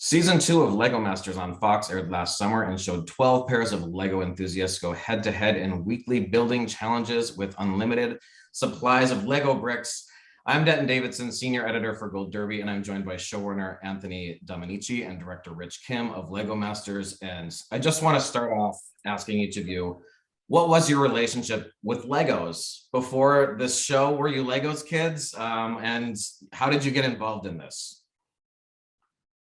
Season 2 of Lego Masters on Fox aired last summer and showed 12 pairs of Lego enthusiasts go head to head in weekly building challenges with unlimited supplies of Lego bricks. I'm Denton Davidson, senior editor for Gold Derby, and I'm joined by showrunner Anthony Dominici and director Rich Kim of Lego Masters. And I just want to start off asking each of you, what was your relationship with Legos before this show? Were you Legos kids? And how did you get involved in this?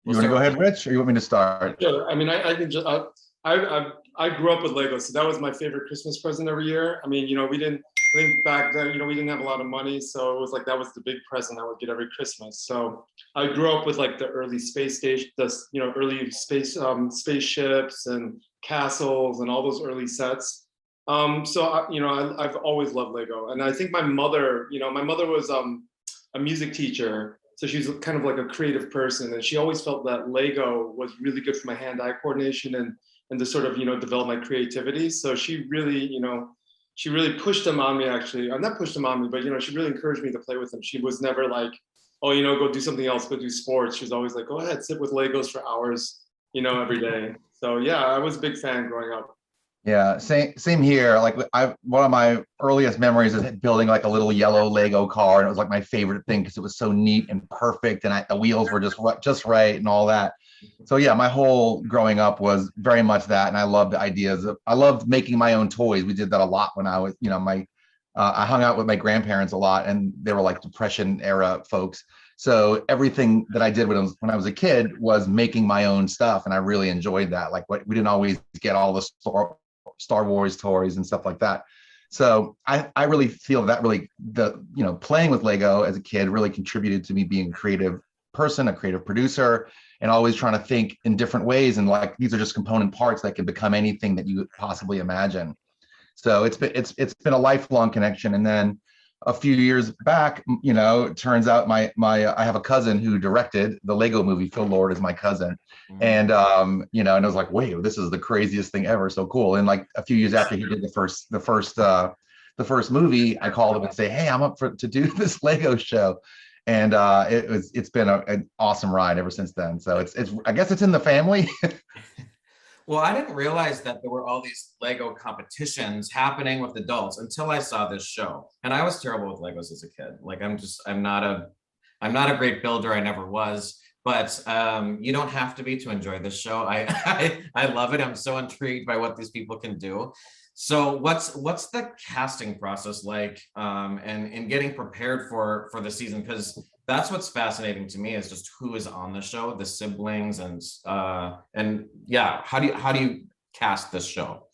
You want to go ahead, Rich, or you want me to start? Sure. I mean, I can just, I grew up with Legos, so that was my favorite Christmas present every year. I mean, we didn't think back then, we didn't have a lot of money, so it was like that was the big present I would get every Christmas. So I grew up with like the early space station, early space spaceships and castles and all those early sets. I've always loved Lego, and I think my mother was a music teacher. So she's kind of like a creative person, and she always felt that Lego was really good for my hand-eye coordination and to sort of, develop my creativity. So she really pushed them on me, actually. Not pushed them on me, but, she really encouraged me to play with them. She was never like, oh, go do something else, go do sports. She was always like, go ahead, sit with Legos for hours, every day. So yeah, I was a big fan growing up. Yeah, same here. Like one of my earliest memories is building like a little yellow Lego car, and it was like my favorite thing because it was so neat and perfect, and the wheels were just right and all that. So yeah, my whole growing up was very much that, and I loved the ideas of. I loved making my own toys. We did that a lot when I was, I hung out with my grandparents a lot, and they were like Depression era folks. So everything that I did when I was a kid was making my own stuff, and I really enjoyed that. Like we didn't always get all the Star Wars toys and stuff like that. So I really feel that really playing with Lego as a kid really contributed to me being a creative person, a creative producer, and always trying to think in different ways. And like, these are just component parts that can become anything that you could possibly imagine. So it's been a lifelong connection. And then a few years back, it turns out I have a cousin who directed the Lego movie. Phil Lord is my cousin. And, and I was like, wait, this is the craziest thing ever. So cool. And like a few years after he did the first movie, I called him and say, hey, I'm up to do this Lego show. And it's been an awesome ride ever since then. So I guess it's in the family. Well, I didn't realize that there were all these Lego competitions happening with adults until I saw this show. And I was terrible with Legos as a kid. Like I'm not a great builder. I never was. But you don't have to be to enjoy this show. I love it. I'm so intrigued by what these people can do. So what's the casting process like, and in getting prepared for the season? Because that's what's fascinating to me, is just who is on the show, the siblings, and yeah, how do you cast this show?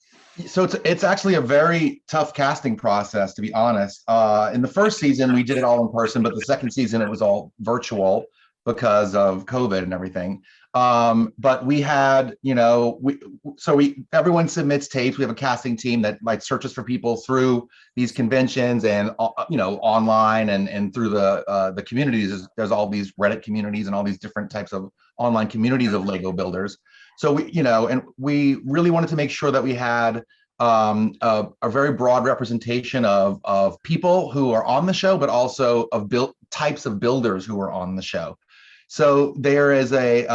So it's actually a very tough casting process, to be honest. In the first season, we did it all in person, but the second season it was all virtual because of COVID and everything. But we had, everyone submits tapes. We have a casting team that like searches for people through these conventions and, online and through the communities. There's all these Reddit communities and all these different types of online communities of Lego builders. So we really wanted to make sure that we had a very broad representation of people who are on the show, but also of types of builders who are on the show. So there is a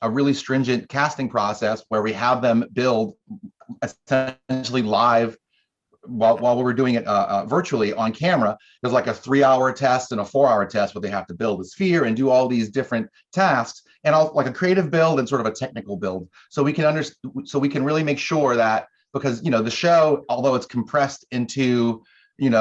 really stringent casting process where we have them build essentially live while we're doing it virtually on camera. There's like a 3-hour test and a 4-hour test where they have to build a sphere and do all these different tasks, and like a creative build and sort of a technical build. So we can really make sure that, because the show, although it's compressed into 1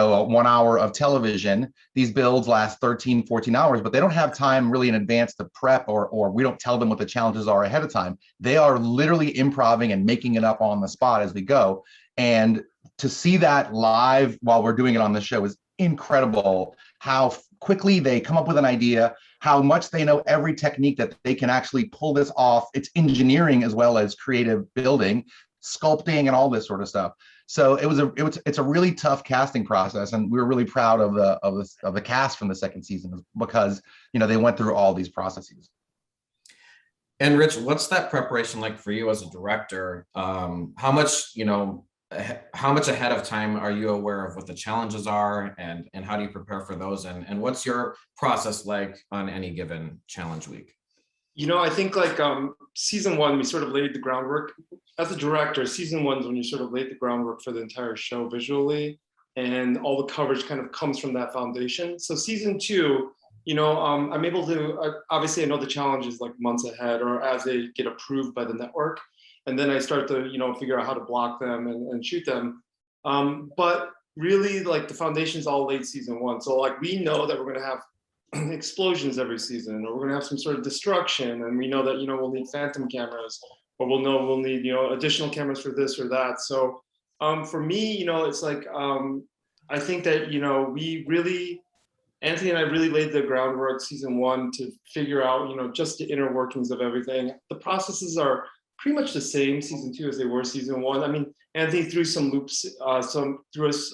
hour of television, these builds last 13, 14 hours, but they don't have time really in advance to prep, or we don't tell them what the challenges are ahead of time. They are literally improvising and making it up on the spot as we go. And to see that live while we're doing it on the show is incredible, how quickly they come up with an idea, how much they know every technique that they can actually pull this off. It's engineering as well as creative building, sculpting, and all this sort of stuff. So it's a really tough casting process, and we were really proud of the cast from the second season because they went through all these processes. And Rich, what's that preparation like for you as a director? How much ahead of time are you aware of what the challenges are, and how do you prepare for those? And what's your process like on any given challenge week? I think like season one, we sort of laid the groundwork. As a director, season one's when you sort of laid the groundwork for the entire show visually, and all the coverage kind of comes from that foundation. So season two, I'm able to, obviously I know the challenges like months ahead or as they get approved by the network. And then I start to, figure out how to block them and shoot them. But really like the foundation's all laid season one. So like we know that we're gonna have explosions every season, or we're gonna have some sort of destruction, and we know that we'll need phantom cameras, or we'll need additional cameras for this or that. So for me, it's like I think that we really, Anthony and I really laid the groundwork season one to figure out just the inner workings of everything. The processes are pretty much the same season two as they were season one. I mean, Anthony threw some loops, threw us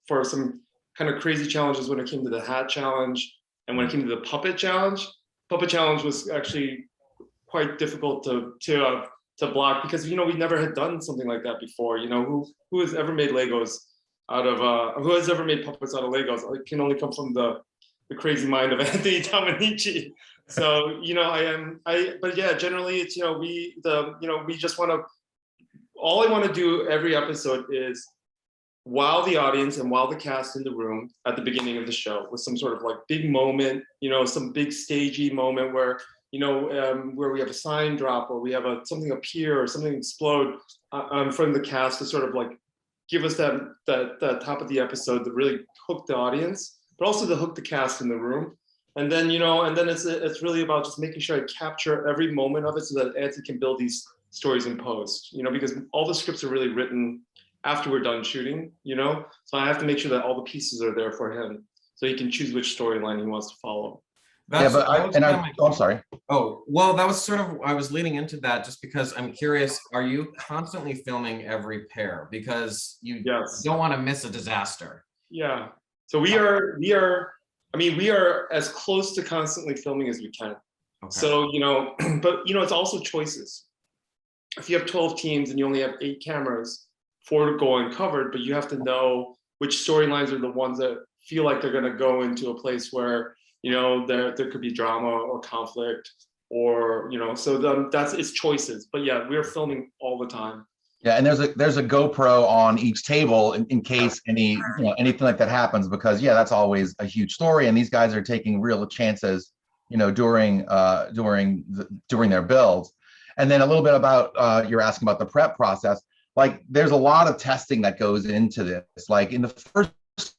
for some kind of crazy challenges when it came to the hat challenge. And when it came to the puppet challenge was actually quite difficult to block because we never had done something like that before. Who has ever made Legos out of who has ever made puppets out of Legos? It can only come from the crazy mind of Anthony Dominici. So but yeah, generally it's we just want to. All I want to do every episode is wow the audience and wow the cast in the room at the beginning of the show with some sort of like big moment, some big stagey moment where, where we have a sign drop or we have something appear or something explode from the cast to sort of like give us that top of the episode to really hook the audience, but also to hook the cast in the room. And then, it's really about just making sure I capture every moment of it so that Anthony can build these stories in post, because all the scripts are really written after we're done shooting, so I have to make sure that all the pieces are there for him so he can choose which storyline he wants to follow. I'm sorry. Oh, well, that was sort of, I was leading into that just because I'm curious, are you constantly filming every pair? Because you don't want to miss a disaster. Yeah, so we are as close to constantly filming as we can. Okay. So, but it's also choices. If you have 12 teams and you only have 8 cameras, 4 to go uncovered, but you have to know which storylines are the ones that feel like they're going to go into a place where there could be drama or conflict, or so it's choices. But yeah, we're filming all the time. Yeah, and there's a GoPro on each table in case anything like that happens, because that's always a huge story, and these guys are taking real chances during their builds. And then a little bit about you're asking about the prep process. Like there's a lot of testing that goes into this. Like in the first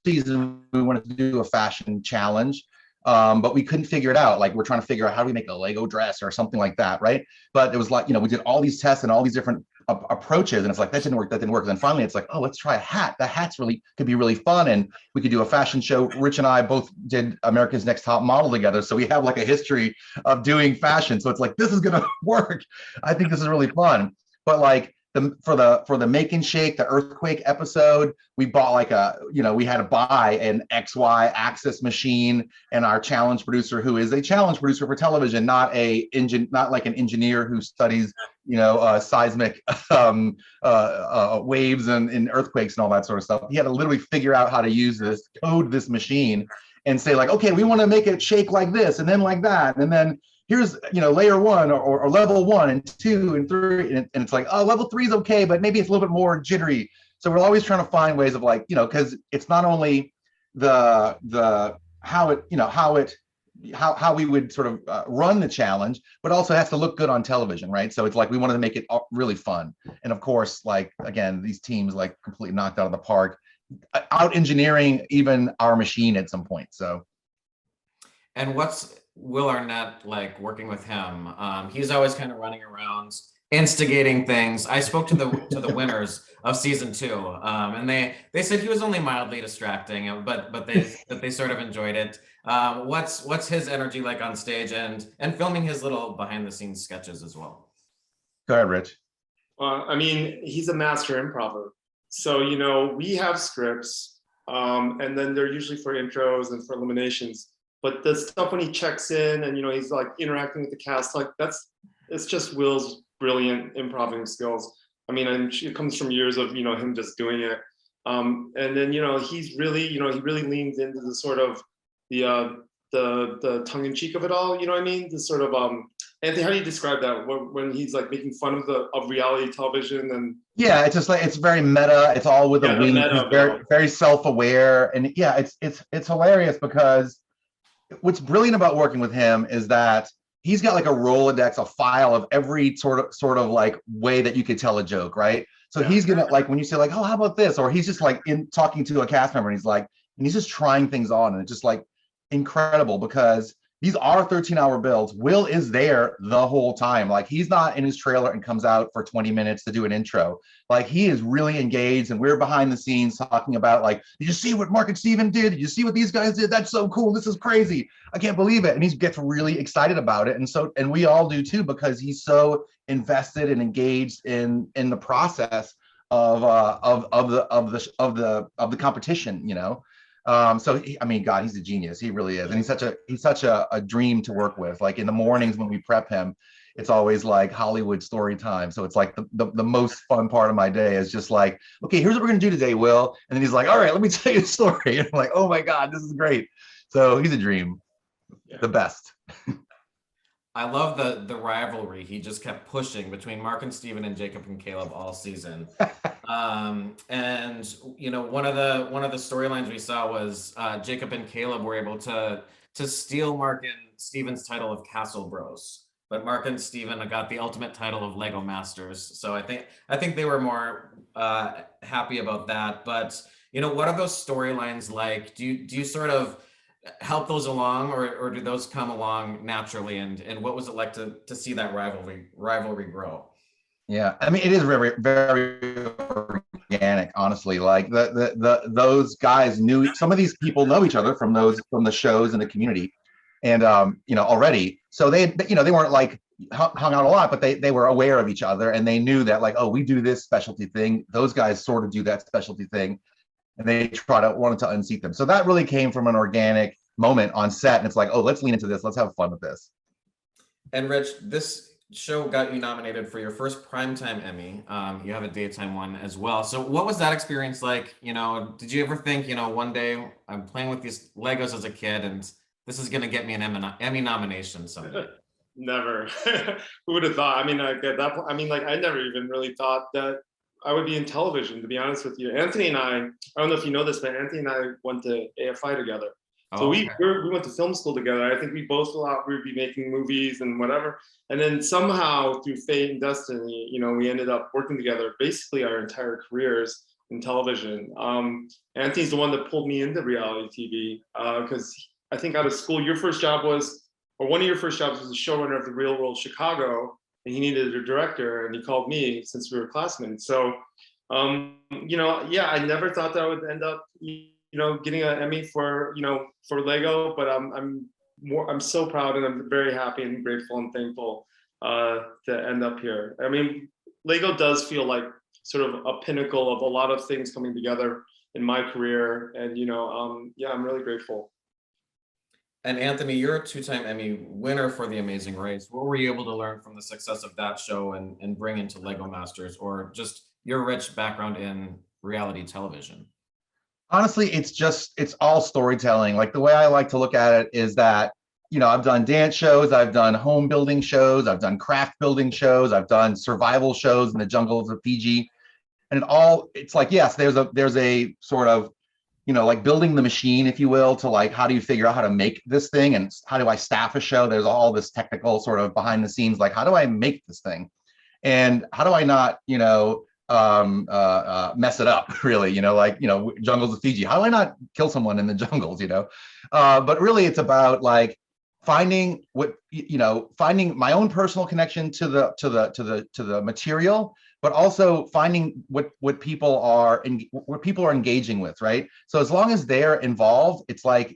season, we wanted to do a fashion challenge, but we couldn't figure it out. Like we're trying to figure out how do we make a Lego dress or something like that, right? But it was like, we did all these tests and all these different approaches, and it's like that didn't work. And then finally it's like, oh, let's try a hat. The hats could be really fun, and we could do a fashion show. Rich and I both did America's Next Top Model together, so we have like a history of doing fashion. So it's like, this is gonna work. I think this is really fun. But like for the Make and Shake, the earthquake episode, we bought like we had to buy an XY axis machine, and our challenge producer, who is a challenge producer for television, not like an engineer who studies seismic waves and earthquakes and all that sort of stuff. He had to literally figure out how to code this machine and say like, okay, we want to make it shake like this and then like that, and then here's layer 1 or level 1 and 2 and 3, and it's like, oh, level 3 is okay, but maybe it's a little bit more jittery. So we're always trying to find ways of like, because it's not only the how we would sort of run the challenge, but also it has to look good on television, right? So it's like we wanted to make it really fun, and of course, like again, these teams like completely knocked out of the park, out engineering even our machine at some point. So, and what's Will Arnett like working with him? He's always kind of running around instigating things. I spoke to the winners of season 2, and they said he was only mildly distracting, but they sort of enjoyed it. What's his energy like on stage and filming his little behind the scenes sketches as well? Go ahead, Rich. I mean, he's a master improver. So we have scripts, and then they're usually for intros and for eliminations. But the stuff when he checks in and he's like interacting with the cast, like it's just Will's brilliant improvising skills. I mean, it comes from years of him just doing it. And then he's really he really leans into the sort of the tongue in cheek of it all. You know what I mean? The sort of Anthony, how do you describe that when he's like making fun of reality television and Yeah, it's just like it's very meta. It's all with a the wink. meta He's of it all? very self-aware, and yeah, it's hilarious because what's brilliant about working with him is that he's got like a Rolodex, a file of every sort of like way that you could tell a joke, right? So Yeah. he's gonna like when you say like, oh, how about this? Or he's just like in talking to a cast member and he's like, and he's just trying things on, and it's just like incredible because these are 13-hour builds. Will is there the whole time. Like he's not in his trailer and comes out for 20 minutes to do an intro. Like he is really engaged, and we're behind the scenes talking about like, did you see what Mark and Steven did? Did you see what these guys did? That's so cool. This is crazy. I can't believe it. And he gets really excited about it. And we all do too, because he's so invested and engaged in the process of the competition, you know. So I mean, God, he's a genius. He really is, and he's such a dream to work with. Like in the mornings when we prep him, it's always like Hollywood story time. So it's like the most fun part of my day is just like, okay, here's what we're gonna do today, Will. And then he's like, all right, let me tell you a story. And I'm like, oh my God, this is great. So he's a dream, the best. I love the rivalry he just kept pushing between Mark and Steven and Jacob and Caleb all season. And you know, one of the storylines we saw was Jacob and Caleb were able to steal Mark and Steven's title of Castle Bros, but Mark and Steven got the ultimate title of Lego Masters. So I think they were more happy about that. But you know, what are those storylines like? Do you sort of help those along, or do those come along naturally? And what was it like to see that rivalry grow? Yeah, I mean, it is very, very organic, honestly. Like those guys knew, some of these people know each other from the shows and the community, and you know, already. So they weren't like hung out a lot, but they were aware of each other, and they knew that like, oh, we do this specialty thing. Those guys sort of do that specialty thing, and they wanted to unseat them. So that really came from an organic moment on set, and it's like, oh, let's lean into this. Let's have fun with this. And Rich, this show got you nominated for your first primetime Emmy. You have a daytime one as well. So what was that experience like? You know, did you ever think, you know, one day I'm playing with these Legos as a kid and this is going to get me an Emmy nomination someday? Never. Who would have thought? I mean, like at that point, I mean, like I never even really thought that I would be in television, to be honest with you. Anthony and I don't know if you know this, but Anthony and I went to AFI together. So we went to film school together. I think we both thought we'd be making movies and whatever. And then somehow through fate and destiny, you know, we ended up working together basically our entire careers in television. Anthony's the one that pulled me into reality TV because I think out of school, your first job was, or one of your first jobs was the showrunner of The Real World Chicago, and he needed a director, and he called me since we were classmates. So, you know, yeah, I never thought that I would end up, you know, getting an Emmy for, you know, for Lego, but I'm so proud, and I'm very happy and grateful and thankful to end up here. I mean, Lego does feel like sort of a pinnacle of a lot of things coming together in my career, and you know, yeah, I'm really grateful. And Anthony, you're a two-time Emmy winner for The Amazing Race. What were you able to learn from the success of that show and bring into Lego Masters, or just your rich background in reality television? Honestly, it's all storytelling. Like the way I like to look at it is that, you know, I've done dance shows, I've done home building shows, I've done craft building shows, I've done survival shows in the jungles of Fiji. And it's like, yes, there's a sort of, you know, like building the machine, if you will, to like, how do you figure out how to make this thing? And how do I staff a show? There's all this technical sort of behind the scenes, like, how do I make this thing? And how do I not, you know, mess it up, really, you know, like, you know, jungles of Fiji, how do I not kill someone in the jungles, you know? But really it's about like finding finding my own personal connection to the material, but also finding what people are engaging with, right? So as long as they're involved, it's like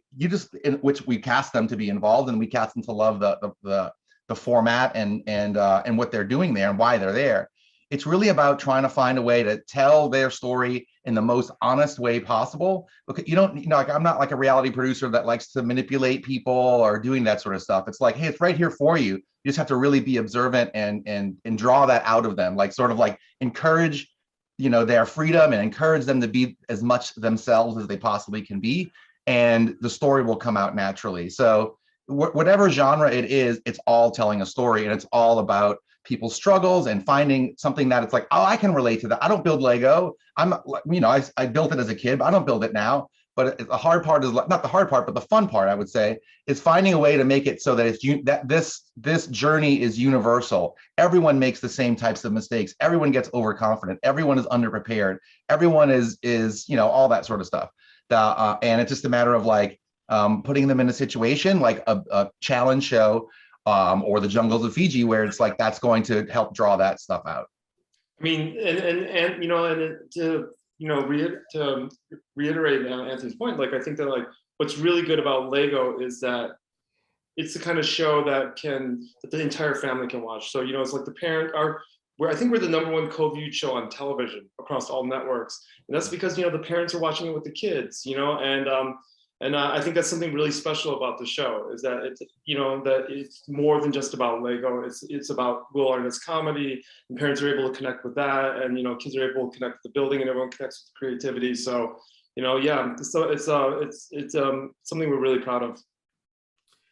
which we cast them to be involved, and we cast them to love the format and what they're doing there and why they're there. It's really about trying to find a way to tell their story in the most honest way possible. Because you know, like I'm not like a reality producer that likes to manipulate people or doing that sort of stuff. It's like, hey, it's right here for you. You just have to really be observant and draw that out of them, like sort of like encourage, you know, their freedom and encourage them to be as much themselves as they possibly can be, and the story will come out naturally. So whatever genre it is, it's all telling a story, and it's all about people's struggles and finding something that it's like, oh, I can relate to that. I don't build Lego. I built it as a kid, but I don't build it now. But the hard part is not the hard part, but the fun part, I would say, is finding a way to make it so that this journey is universal. Everyone makes the same types of mistakes. Everyone gets overconfident. Everyone is underprepared. Everyone is all that sort of stuff. And it's just a matter of like putting them in a situation like a challenge show or the Jungles of Fiji, where it's like that's going to help draw that stuff out. I mean, to reiterate Anthony's point, like I think that like what's really good about Lego is that it's the kind of show that the entire family can watch. So it's like I think we're the #1 co-viewed show on television across all networks, and that's because the parents are watching it with the kids, and I think that's something really special about the show, is that it's more than just about Lego. It's about Will Arnett's comedy, and parents are able to connect with that, and kids are able to connect with the building, and everyone connects with creativity. So so it's something we're really proud of.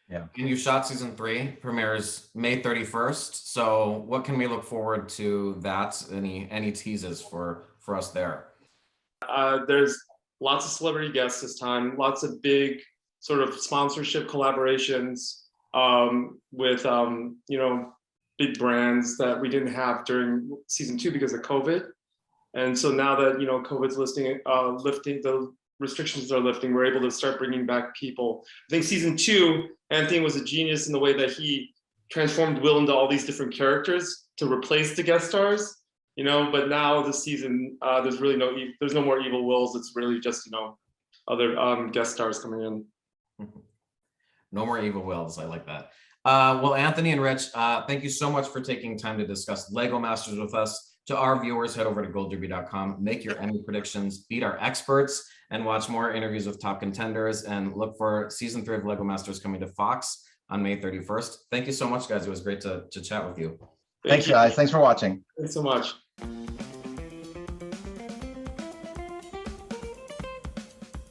Yeah. And you shot season 3, premieres May 31st. So what can we look forward to that? Any teases for us there? There's lots of celebrity guests this time, lots of big sort of sponsorship collaborations with big brands that we didn't have during season 2 because of COVID. And so now that COVID's lifting, the restrictions are lifting, we're able to start bringing back people. I think season 2, Anthony was a genius in the way that he transformed Will into all these different characters to replace the guest stars. But now this season, there's no more evil Wills. It's really just other guest stars coming in. No more evil Wills. I like that. Well, Anthony and Rich, thank you so much for taking time to discuss Lego Masters with us. To our viewers, head over to goldderby.com, make your Emmy predictions, beat our experts, and watch more interviews with top contenders. And look for season 3 of Lego Masters coming to Fox on May 31st. Thank you so much, guys. It was great to chat with you. Thanks, guys. Thanks for watching. Thanks so much.